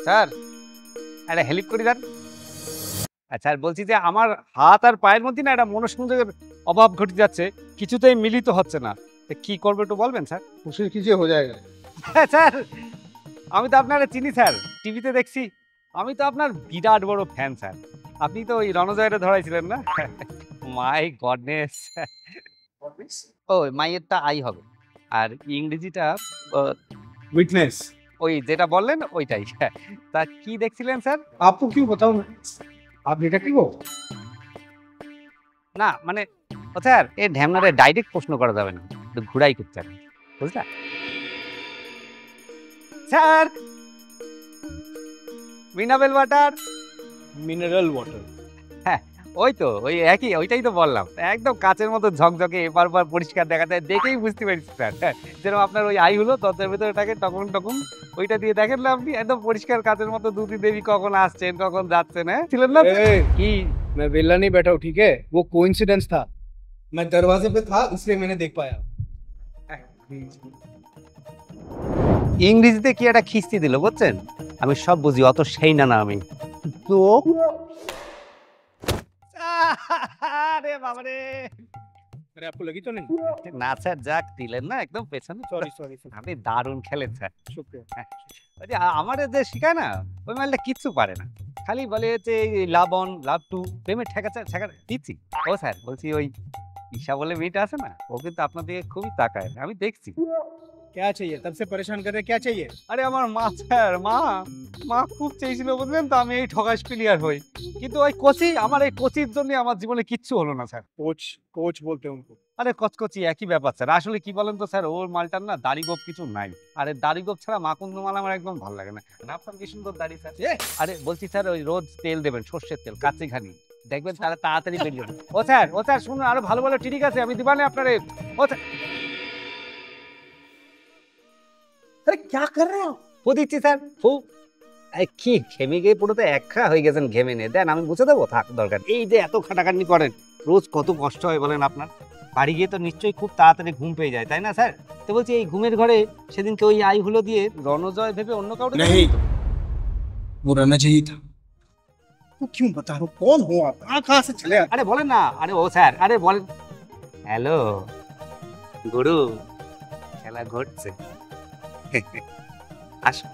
Sir একটা help করে দেন। আচ্ছা আর বলছি যে আমার হাত আর পায়ের মধ্যে না একটা মনোসংযোগের অভাব ঘটে যাচ্ছে, কিছুতেই মিলিত হচ্ছে না। তো কি করবো একটু বলবেন স্যার? उसे कीजिए हो जाएगा। হ্যাঁ, স্যার আমি তো আপনারা চিনি স্যার, টিভিতে দেখছি। আমি তো আপনার বিরাট বড় ফ্যান স্যার। আপনি তো ওই রণজয়রে ধরাইছিলেন না? মাই গডনেস! ও মাইয়েরটা আই হবে। আর ইংরেজিটা विटनेस। ওই যেটা বললেন ওইটাই। তা কি দেখছিলেন স্যার? आपको क्यों बताऊं मैं? आप डिटेक्टिव हो? না মানে ও স্যার এই ঢ্যামনারে ডাইরেক্ট প্রশ্ন করা যাবে না, একটু ঘুরাই করতে হবে, বুঝলা? Sir mineral water. Mineral water. হ্যাঁ ওই তো ওই একই, ওইটাই তো বললাম, একদম কাচের মতো ঝকঝকে এপার ওপার পরিষ্কার দেখা যায়, দেখেই বুঝতে পারছি স্যার। যেরকম আপনার ওই আই হলো দরজার ভেতরে থাকে টকন টকন, ওইটা দিয়ে দেখেন না আপনি, একদম পরিষ্কার কাচের মতো দুধি দেবী কখন আসছেন কখন যাচ্ছেন। হ্যাঁ ছিলেন না কি? मैं वेला नहीं बैठा हूँ, ठीक है? वो कोइंसिडेंस था। मैं दरवाजे पे था इसलिए मैंने देख पाया। ইংরেজিতে কি একটা খিস্তি দিল বুঝছেন, আমি সব বুঝি, অত সেই না আমি তো। আরে বাবারে! अरे आपको लगी तो नहीं? না স্যার যাক দিলেন না একদম পেছনে। सॉरी सॉरी আপনি দারুণ খেলেন স্যার। शुक्रिया। হ্যাঁ, ওই যে আমারে যে শিখায় না, ওই মালটা কিচ্ছু পারে না, খালি বলে হচ্ছে এই লাভ অন লাভ টু, প্রেমের ঠেকা দিচ্ছি। ও স্যার বলছি ওই ঈশা বলে মেয়েটা আছে না, ও কিন্তু আপনার দিকে খুবই তাকায়, আমি দেখছি। क्या चाहिए? तब से परेशान कर रहे, क्या चाहिए? আরে আমার মা স্যার, মা মা খুব চেয়েছিল বুঝলেন তো আমি এই ঠগাস প্লেয়ার হই, কিন্তু ওই কোচি, আমার এই কোচির জন্য আমার জীবনে কিচ্ছু হলো না স্যার। कोच कोच बोलते हैं उनको। আরে কচকচি একই ব্যাপার স্যার, আসলে কি বলেন তো স্যার, ওর মালটার না দাড়ি গোপ কিছু নাই। আরে দাড়ি গোপ ছাড়া মাকুন্দ মাল আমার একদম ভালো লাগে না। না আপনার কি সুন্দর দাড়ি স্যার। আরে বলছি স্যার ওই রোজ তেল দেবেন, সর্ষের তেল কাচি ঘানি, দেখবেন তাহলে তাড়াতাড়ি বেরিয়ে যাবে। ও স্যার শুনুন, আরো ভালো ভালো ঠিক আছে আমি দিবানে আপনারে। ও স্যার अरे क्या कर रहे हो? ফু দিচ্ছি স্যার, ফু। কি ঘেমে গিয়ে পুরো তো একখা হয়ে গেছেন, ঘেমে নিয়ে দেন আমি বুঝে দেবো, থাক দরকার। এই যে এত খাটাখাটনি করেন রোজ, কত কষ্ট হয় বলেন আপনার? বাড়ি গিয়ে তো নিশ্চয়ই খুব তাড়াতাড়ি ঘুম পেয়ে যায় তাই না স্যার? তো বলছি এই ঘুমের ঘরে সেদিনকে ওই আই হলো দিয়ে রণজয় ভেবে অন্য কাউকে नहीं, वो रहना चाहिए था। तू क्यों बता रहा हो? कौन हो आप? कहाँ से चले आते? আরে বলেন না, আরে ও স্যার, আরে বলেন। হ্যালো গুরু, খেলা ঘটছে। আসো।